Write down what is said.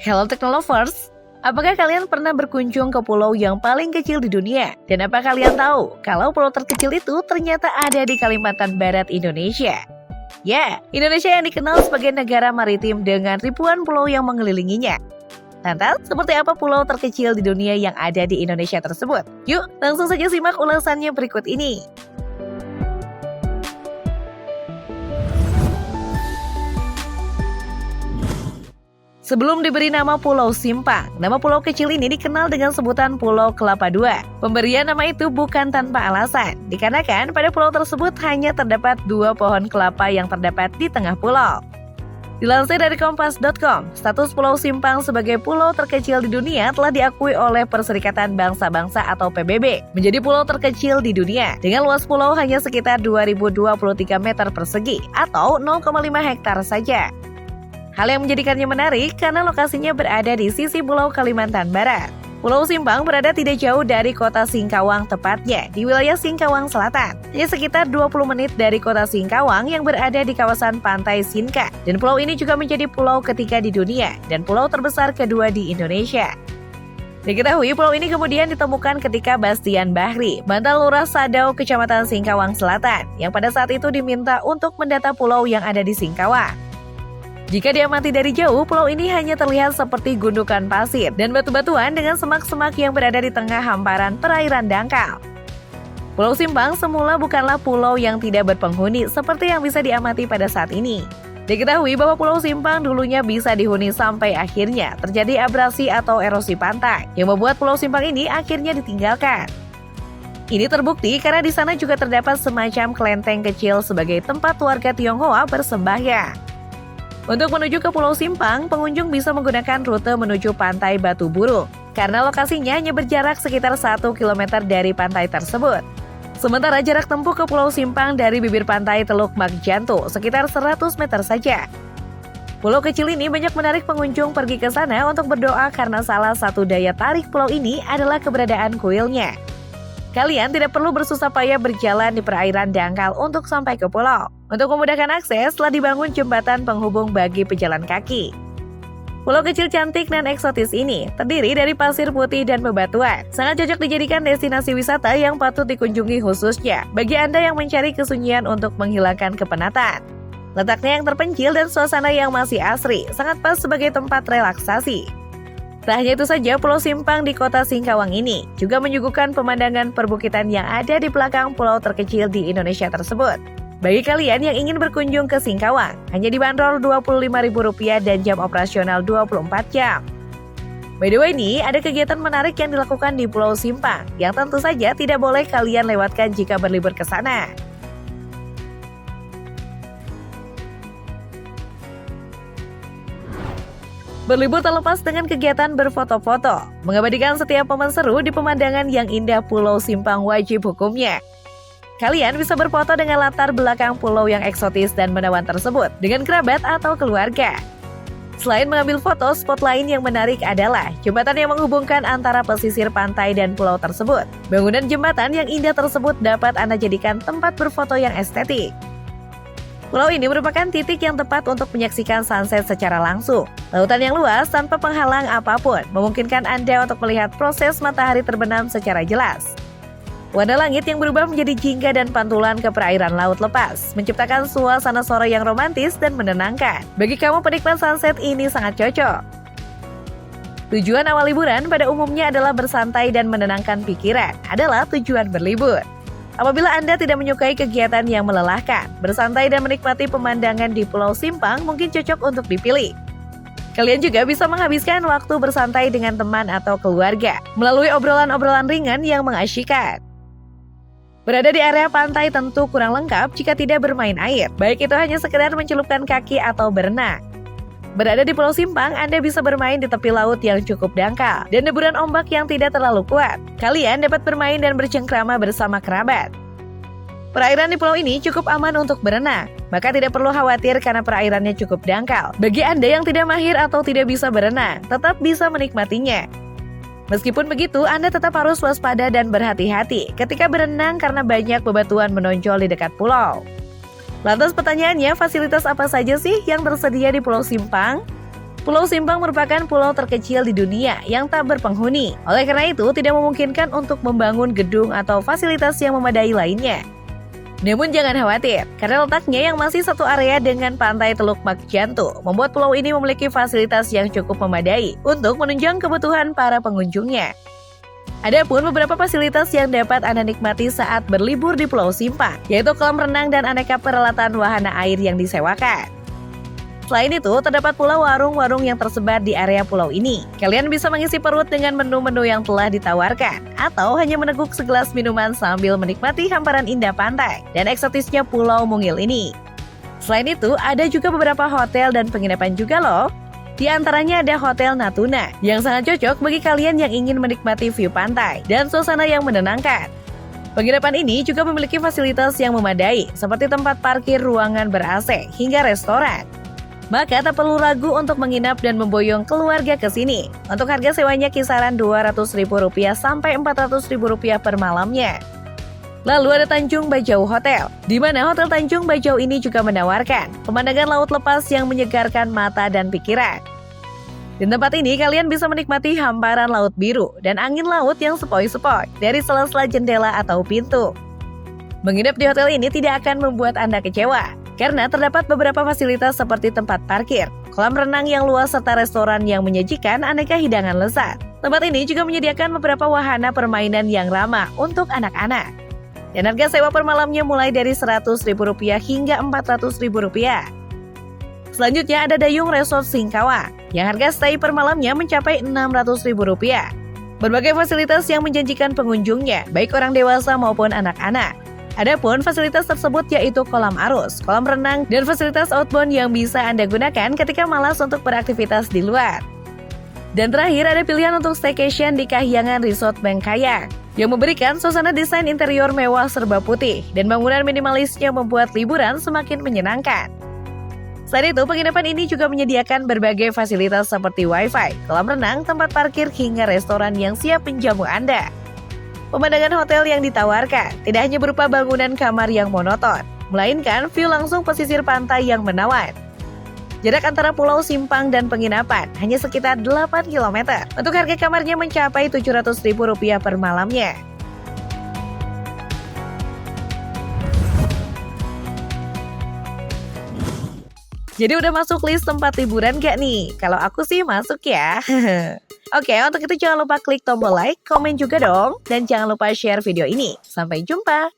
Hello Technolovers, apakah kalian pernah berkunjung ke pulau yang paling kecil di dunia? Dan apa kalian tahu kalau pulau terkecil itu ternyata ada di Kalimantan Barat, Indonesia? Ya, Indonesia yang dikenal sebagai negara maritim dengan ribuan pulau yang mengelilinginya. Lantas, seperti apa pulau terkecil di dunia yang ada di Indonesia tersebut? Yuk, langsung saja simak ulasannya berikut ini. Sebelum diberi nama Pulau Simpang, nama pulau kecil ini dikenal dengan sebutan Pulau Kelapa II. Pemberian nama itu bukan tanpa alasan, dikarenakan pada pulau tersebut hanya terdapat 2 pohon kelapa yang terdapat di tengah pulau. Dilansir dari Kompas.com, status Pulau Simpang sebagai pulau terkecil di dunia telah diakui oleh Perserikatan Bangsa-Bangsa atau PBB menjadi pulau terkecil di dunia dengan luas pulau hanya sekitar 2023 meter persegi atau 0,5 hektar saja. Hal yang menjadikannya menarik karena lokasinya berada di sisi Pulau Kalimantan Barat. Pulau Simpang berada tidak jauh dari kota Singkawang, tepatnya di wilayah Singkawang Selatan. Hanya sekitar 20 menit dari kota Singkawang yang berada di kawasan pantai Sinka. Dan pulau ini juga menjadi pulau ketiga di dunia dan pulau terbesar kedua di Indonesia. Diketahui pulau ini kemudian ditemukan ketika Bastian Bahri, mantan lurah Sadau, Kecamatan Singkawang Selatan, yang pada saat itu diminta untuk mendata pulau yang ada di Singkawang. Jika diamati dari jauh, pulau ini hanya terlihat seperti gundukan pasir dan batu-batuan dengan semak-semak yang berada di tengah hamparan perairan dangkal. Pulau Simpang semula bukanlah pulau yang tidak berpenghuni seperti yang bisa diamati pada saat ini. Diketahui bahwa Pulau Simpang dulunya bisa dihuni sampai akhirnya terjadi abrasi atau erosi pantai yang membuat Pulau Simpang ini akhirnya ditinggalkan. Ini terbukti karena di sana juga terdapat semacam kelenteng kecil sebagai tempat warga Tionghoa bersembahyang. Untuk menuju ke Pulau Simpang, pengunjung bisa menggunakan rute menuju Pantai Batu Burung, karena lokasinya hanya berjarak sekitar 1 km dari pantai tersebut. Sementara jarak tempuh ke Pulau Simpang dari bibir pantai Teluk Makjanto sekitar 100 meter saja. Pulau kecil ini banyak menarik pengunjung pergi ke sana untuk berdoa karena salah satu daya tarik pulau ini adalah keberadaan kuilnya. Kalian tidak perlu bersusah payah berjalan di perairan dangkal untuk sampai ke pulau. Untuk memudahkan akses, telah dibangun jembatan penghubung bagi pejalan kaki. Pulau kecil cantik dan eksotis ini terdiri dari pasir putih dan bebatuan. Sangat cocok dijadikan destinasi wisata yang patut dikunjungi khususnya bagi Anda yang mencari kesunyian untuk menghilangkan kepenatan. Letaknya yang terpencil dan suasana yang masih asri, sangat pas sebagai tempat relaksasi. Tak hanya itu saja, Pulau Simpang di kota Singkawang ini juga menyuguhkan pemandangan perbukitan yang ada di belakang pulau terkecil di Indonesia tersebut. Bagi kalian yang ingin berkunjung ke Singkawang, hanya dibanderol Rp25.000 dan jam operasional 24 jam. By the way nih, ada kegiatan menarik yang dilakukan di Pulau Simpang, yang tentu saja tidak boleh kalian lewatkan jika berlibur ke sana. Berlibur tak lepas dengan kegiatan berfoto-foto. Mengabadikan setiap momen seru di pemandangan yang indah Pulau Simpang wajib hukumnya. Kalian bisa berfoto dengan latar belakang pulau yang eksotis dan menawan tersebut dengan kerabat atau keluarga. Selain mengambil foto, spot lain yang menarik adalah jembatan yang menghubungkan antara pesisir pantai dan pulau tersebut. Bangunan jembatan yang indah tersebut dapat Anda jadikan tempat berfoto yang estetik. Pulau ini merupakan titik yang tepat untuk menyaksikan sunset secara langsung. Lautan yang luas tanpa penghalang apapun memungkinkan Anda untuk melihat proses matahari terbenam secara jelas. Warna langit yang berubah menjadi jingga dan pantulan ke perairan laut lepas, menciptakan suasana sore yang romantis dan menenangkan. Bagi kamu penikmat sunset, ini sangat cocok. Tujuan awal liburan pada umumnya adalah bersantai dan menenangkan pikiran, adalah tujuan berlibur. Apabila Anda tidak menyukai kegiatan yang melelahkan, bersantai dan menikmati pemandangan di Pulau Simpang mungkin cocok untuk dipilih. Kalian juga bisa menghabiskan waktu bersantai dengan teman atau keluarga, melalui obrolan-obrolan ringan yang mengasyikkan. Berada di area pantai tentu kurang lengkap jika tidak bermain air, baik itu hanya sekedar mencelupkan kaki atau berenang. Berada di Pulau Simpang, Anda bisa bermain di tepi laut yang cukup dangkal dan deburan ombak yang tidak terlalu kuat. Kalian dapat bermain dan bercengkrama bersama kerabat. Perairan di pulau ini cukup aman untuk berenang, maka tidak perlu khawatir karena perairannya cukup dangkal. Bagi Anda yang tidak mahir atau tidak bisa berenang, tetap bisa menikmatinya. Meskipun begitu, Anda tetap harus waspada dan berhati-hati ketika berenang karena banyak bebatuan menonjol di dekat pulau. Lantas pertanyaannya, fasilitas apa saja sih yang tersedia di Pulau Simpang? Pulau Simpang merupakan pulau terkecil di dunia yang tak berpenghuni. Oleh karena itu, tidak memungkinkan untuk membangun gedung atau fasilitas yang memadai lainnya. Namun jangan khawatir, karena letaknya yang masih satu area dengan pantai Teluk Makjantu, membuat pulau ini memiliki fasilitas yang cukup memadai untuk menunjang kebutuhan para pengunjungnya. Adapun beberapa fasilitas yang dapat Anda nikmati saat berlibur di Pulau Simpang, yaitu kolam renang dan aneka peralatan wahana air yang disewakan. Selain itu, terdapat pula warung-warung yang tersebar di area pulau ini. Kalian bisa mengisi perut dengan menu-menu yang telah ditawarkan, atau hanya meneguk segelas minuman sambil menikmati hamparan indah pantai dan eksotisnya Pulau Mungil ini. Selain itu, ada juga beberapa hotel dan penginapan juga loh. Di antaranya ada Hotel Natuna, yang sangat cocok bagi kalian yang ingin menikmati view pantai dan suasana yang menenangkan. Penginapan ini juga memiliki fasilitas yang memadai, seperti tempat parkir, ruangan ber-AC, hingga restoran. Maka tak perlu ragu untuk menginap dan memboyong keluarga ke sini. Untuk harga sewanya kisaran Rp200.000 sampai Rp400.000 per malamnya. Lalu ada Tanjung Bajau Hotel, di mana Hotel Tanjung Bajau ini juga menawarkan pemandangan laut lepas yang menyegarkan mata dan pikiran. Di tempat ini kalian bisa menikmati hamparan laut biru dan angin laut yang sepoi-sepoi dari sela-sela jendela atau pintu. Menginap di hotel ini tidak akan membuat Anda kecewa, karena terdapat beberapa fasilitas seperti tempat parkir, kolam renang yang luas serta restoran yang menyajikan aneka hidangan lezat. Tempat ini juga menyediakan beberapa wahana permainan yang ramah untuk anak-anak. Dan harga sewa per malamnya mulai dari Rp100.000 hingga Rp400.000. Selanjutnya ada Dayung Resort Singkawang, yang harga stay per malamnya mencapai Rp600.000. Berbagai fasilitas yang menjanjikan pengunjungnya, baik orang dewasa maupun anak-anak. Adapun fasilitas tersebut yaitu kolam arus, kolam renang, dan fasilitas outbound yang bisa Anda gunakan ketika malas untuk beraktivitas di luar. Dan terakhir ada pilihan untuk staycation di Kahyangan Resort Bengkayang, yang memberikan suasana desain interior mewah serba putih dan bangunan minimalisnya membuat liburan semakin menyenangkan. Selain itu, penginapan ini juga menyediakan berbagai fasilitas seperti wifi, kolam renang, tempat parkir, hingga restoran yang siap menjamu Anda. Pemandangan hotel yang ditawarkan tidak hanya berupa bangunan kamar yang monoton, melainkan view langsung pesisir pantai yang menawan. Jarak antara Pulau Simpang dan penginapan hanya sekitar 8 km. Untuk harga kamarnya mencapai Rp700.000 per malamnya. Jadi udah masuk list tempat liburan gak nih? Kalau aku sih masuk ya. Oke, untuk itu jangan lupa klik tombol like, komen juga dong. Dan jangan lupa share video ini. Sampai jumpa.